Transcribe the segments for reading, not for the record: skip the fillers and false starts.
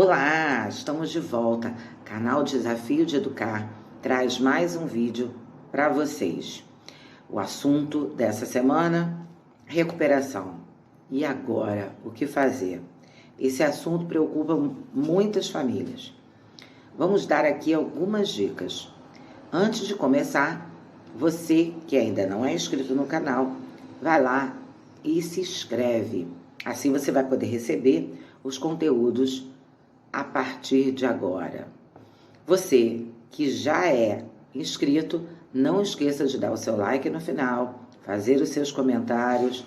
Olá, estamos de volta. Canal Desafio de Educar traz mais um vídeo para vocês. O assunto dessa semana, recuperação. E agora, o que fazer? Esse assunto preocupa muitas famílias. Vamos dar aqui algumas dicas. Antes de começar, você que ainda não é inscrito no canal, vai lá e se inscreve. Assim você vai poder receber os conteúdos a partir de agora. Você que já é inscrito, não esqueça de dar o seu like no final, fazer os seus comentários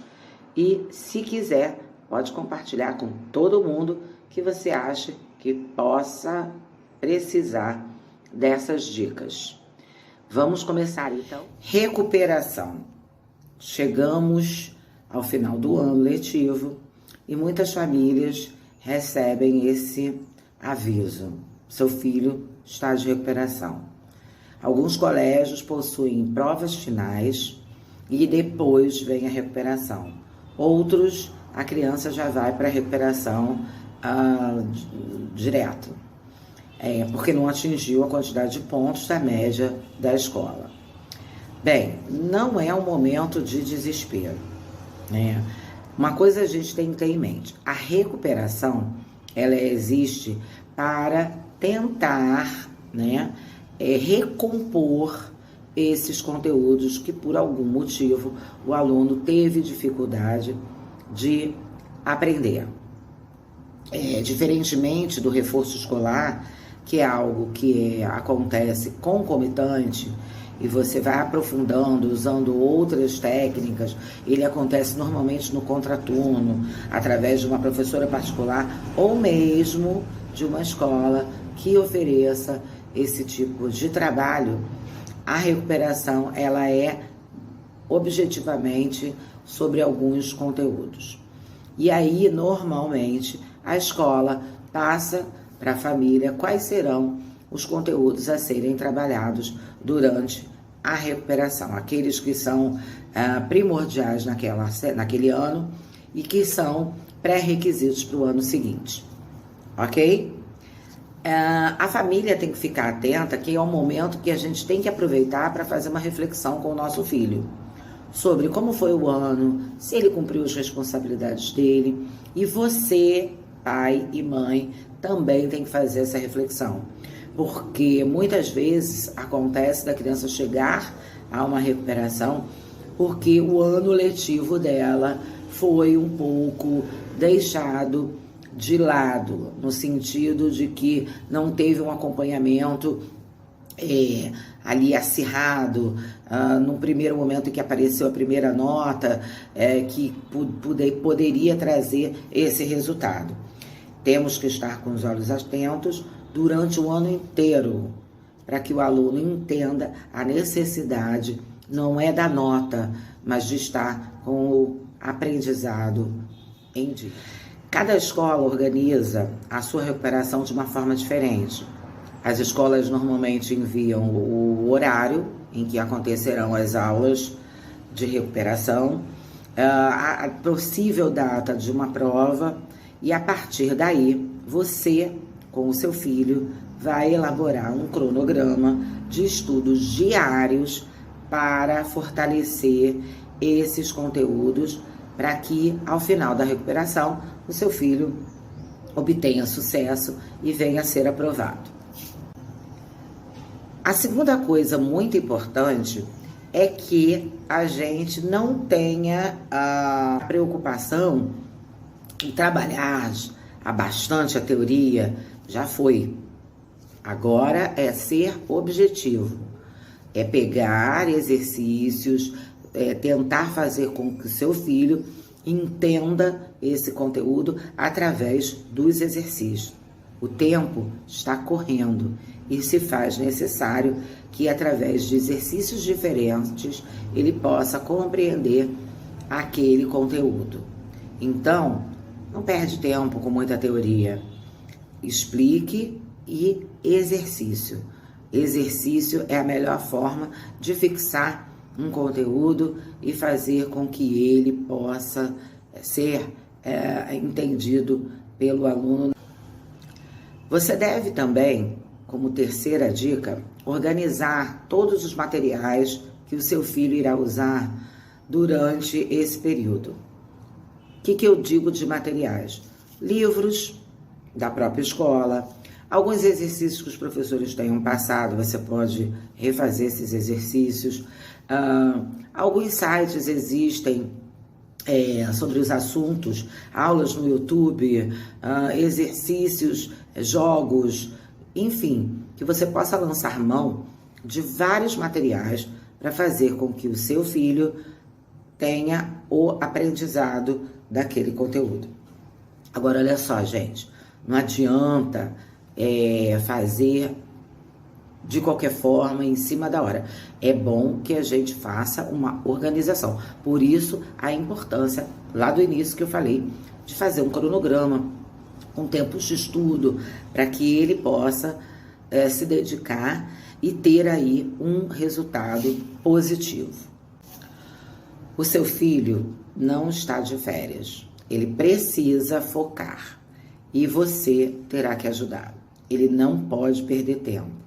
e, se quiser, pode compartilhar com todo mundo que você acha que possa precisar dessas dicas. Vamos começar então. Recuperação. Chegamos ao final do ano letivo e muitas famílias recebem esse aviso: seu filho está de recuperação. Alguns colégios possuem provas finais e depois vem a recuperação. Outros, a criança já vai para a recuperação direto, porque não atingiu a quantidade de pontos da média da escola. Bem, não é um momento de desespero, né? Uma coisa a gente tem que ter em mente: a recuperação, ela existe para tentar, recompor esses conteúdos que por algum motivo o aluno teve dificuldade de aprender. Diferentemente do reforço escolar, que é algo que acontece concomitante, e você vai aprofundando, usando outras técnicas, ele acontece normalmente no contraturno, através de uma professora particular ou mesmo de uma escola que ofereça esse tipo de trabalho. A recuperação, ela é objetivamente sobre alguns conteúdos. E aí, normalmente, a escola passa para a família quais serão os conteúdos a serem trabalhados durante a recuperação, aqueles que são primordiais naquele ano e que são pré-requisitos para o ano seguinte, ok? A família tem que ficar atenta, que é um momento que a gente tem que aproveitar para fazer uma reflexão com o nosso filho sobre como foi o ano, se ele cumpriu as responsabilidades dele, e você, pai e mãe, também tem que fazer essa reflexão. Porque muitas vezes acontece da criança chegar a uma recuperação porque o ano letivo dela foi um pouco deixado de lado, no sentido de que não teve um acompanhamento ali acirrado, num primeiro momento em que apareceu a primeira nota, que poderia trazer esse resultado. Temos que estar com os olhos atentos durante o ano inteiro, para que o aluno entenda a necessidade, não é da nota, mas de estar com o aprendizado em dia. Cada escola organiza a sua recuperação de uma forma diferente. As escolas normalmente enviam o horário em que acontecerão as aulas de recuperação, a possível data de uma prova, e a partir daí você, com o seu filho, vai elaborar um cronograma de estudos diários para fortalecer esses conteúdos, para que, ao final da recuperação, o seu filho obtenha sucesso e venha a ser aprovado. A segunda coisa muito importante é que a gente não tenha a preocupação em trabalhar bastante a teoria. Já foi. Agora é ser objetivo. É pegar exercícios, tentar fazer com que o seu filho entenda esse conteúdo através dos exercícios. O tempo está correndo e se faz necessário que, através de exercícios diferentes, ele possa compreender aquele conteúdo. Então, não perde tempo com muita teoria. Explique e exercício. Exercício é a melhor forma de fixar um conteúdo e fazer com que ele possa ser entendido pelo aluno. Você deve também, como terceira dica, organizar todos os materiais que o seu filho irá usar durante esse período. O que eu digo de materiais? Livros da própria escola, alguns exercícios que os professores tenham passado, você pode refazer esses exercícios. Alguns sites existem sobre os assuntos, aulas no YouTube, exercícios, jogos, enfim, que você possa lançar mão de vários materiais para fazer com que o seu filho tenha o aprendizado daquele conteúdo. Agora, olha só, gente, não adianta fazer de qualquer forma, em cima da hora. É bom que a gente faça uma organização. Por isso, a importância, lá do início que eu falei, de fazer um cronograma, com tempos de estudo, para que ele possa se dedicar e ter aí um resultado positivo. O seu filho não está de férias. Ele precisa focar e você terá que ajudá-lo. Ele não pode perder tempo.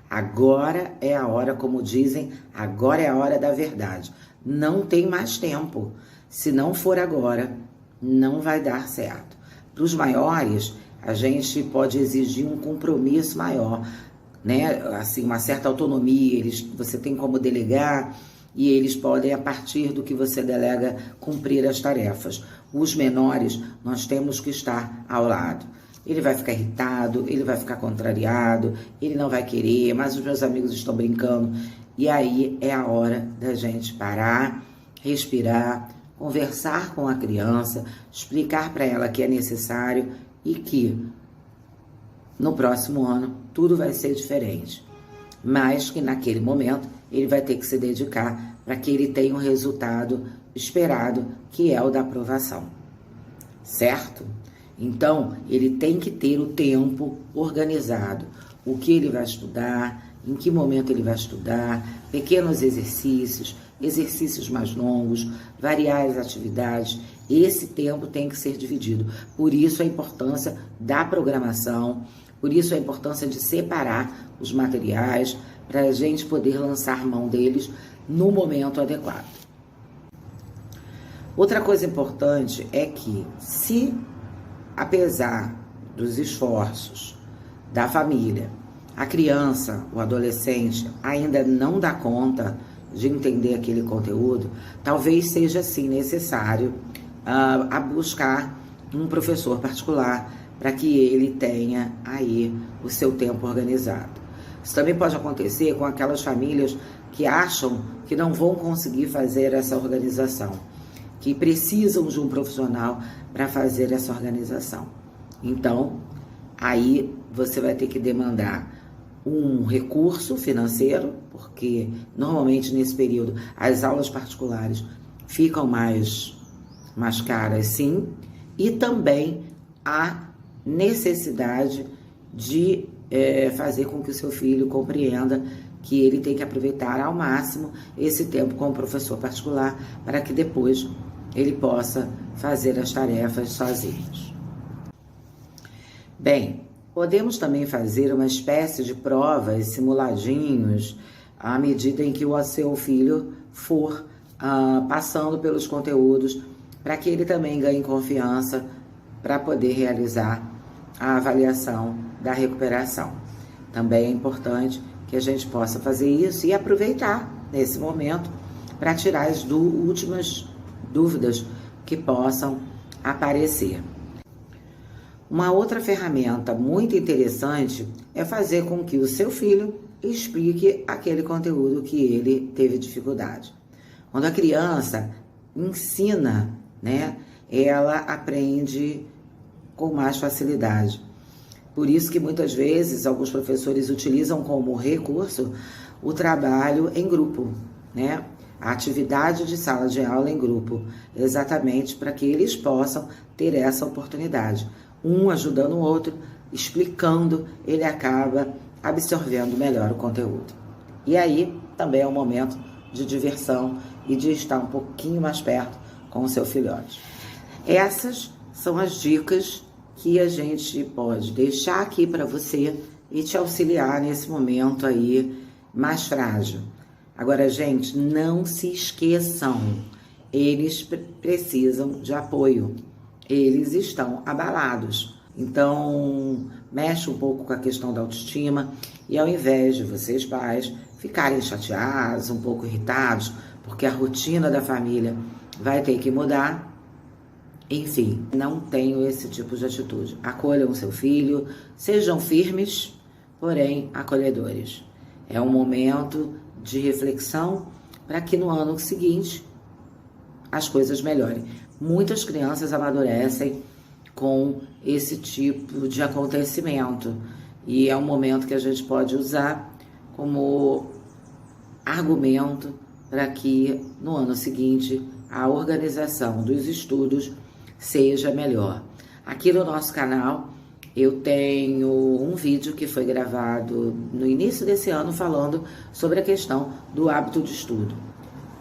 Agora é a hora, como dizem, agora é a hora da verdade. Não tem mais tempo. Se não for agora, não vai dar certo. Para os maiores, a gente pode exigir um compromisso maior, né? Assim, uma certa autonomia, você tem como delegar e eles podem, a partir do que você delega, cumprir as tarefas. Os menores, nós temos que estar ao lado. Ele vai ficar irritado, ele vai ficar contrariado, ele não vai querer, mas os meus amigos estão brincando. E aí é a hora da gente parar, respirar, conversar com a criança, explicar para ela que é necessário e que no próximo ano tudo vai ser diferente. Mas que naquele momento ele vai ter que se dedicar para que ele tenha o resultado esperado, que é o da aprovação. Certo? Então, ele tem que ter o tempo organizado. O que ele vai estudar, em que momento ele vai estudar, pequenos exercícios, exercícios mais longos, variar as atividades. Esse tempo tem que ser dividido. Por isso a importância da programação, por isso a importância de separar os materiais para a gente poder lançar mão deles no momento adequado. Outra coisa importante é que, se apesar dos esforços da família, a criança, o adolescente ainda não dá conta de entender aquele conteúdo, talvez seja sim necessário a buscar um professor particular para que ele tenha aí o seu tempo organizado. Isso também pode acontecer com aquelas famílias que acham que não vão conseguir fazer essa organização, que precisam de um profissional para fazer essa organização. Então, aí você vai ter que demandar um recurso financeiro, porque normalmente nesse período as aulas particulares ficam mais caras, sim, e também a necessidade de fazer com que o seu filho compreenda que ele tem que aproveitar ao máximo esse tempo com o professor particular para que depois ele possa fazer as tarefas sozinhos. Bem, podemos também fazer uma espécie de provas, simuladinhos, à medida em que o seu filho for passando pelos conteúdos, para que ele também ganhe confiança para poder realizar a avaliação da recuperação. Também é importante que a gente possa fazer isso e aproveitar nesse momento para tirar as últimas dúvidas que possam aparecer. Uma outra ferramenta muito interessante é fazer com que o seu filho explique aquele conteúdo que ele teve dificuldade. Quando a criança ensina, né, ela aprende com mais facilidade. Por isso que muitas vezes alguns professores utilizam como recurso o trabalho em grupo, né? A atividade de sala de aula em grupo, exatamente para que eles possam ter essa oportunidade. Um ajudando o outro, explicando, ele acaba absorvendo melhor o conteúdo. E aí também é um momento de diversão e de estar um pouquinho mais perto com o seu filhote. Essas são as dicas que a gente pode deixar aqui para você e te auxiliar nesse momento aí mais frágil. Agora, gente, não se esqueçam, eles precisam de apoio, eles estão abalados. Então, mexe um pouco com a questão da autoestima e ao invés de vocês pais ficarem chateados, um pouco irritados, porque a rotina da família vai ter que mudar, enfim, não tenham esse tipo de atitude. Acolham seu filho, sejam firmes, porém acolhedores. É um momento de reflexão para que no ano seguinte as coisas melhorem. Muitas crianças amadurecem com esse tipo de acontecimento e é um momento que a gente pode usar como argumento para que no ano seguinte a organização dos estudos seja melhor. Aqui no nosso canal eu tenho um vídeo que foi gravado no início desse ano falando sobre a questão do hábito de estudo.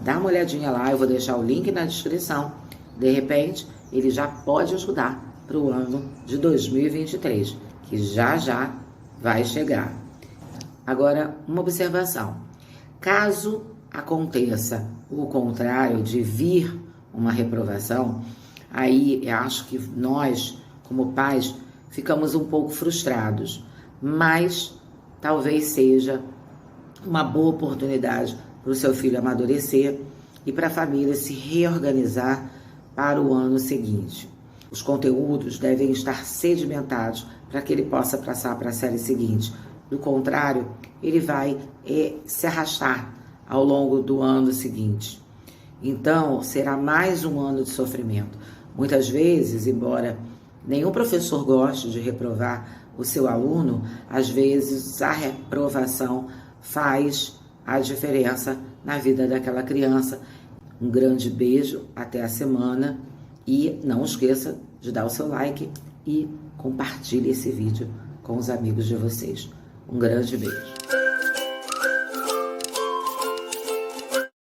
Dá uma olhadinha lá, eu vou deixar o link na descrição. De repente, ele já pode ajudar para o ano de 2023, que já vai chegar. Agora, uma observação. Caso aconteça o contrário de vir uma reprovação, aí eu acho que nós, como pais, ficamos um pouco frustrados, mas talvez seja uma boa oportunidade para o seu filho amadurecer e para a família se reorganizar para o ano seguinte. Os conteúdos devem estar sedimentados para que ele possa passar para a série seguinte. Do contrário, ele vai se arrastar ao longo do ano seguinte. Então, será mais um ano de sofrimento. Muitas vezes, embora nenhum professor goste de reprovar o seu aluno, às vezes a reprovação faz a diferença na vida daquela criança. Um grande beijo, até a semana e não esqueça de dar o seu like e compartilhe esse vídeo com os amigos de vocês. Um grande beijo.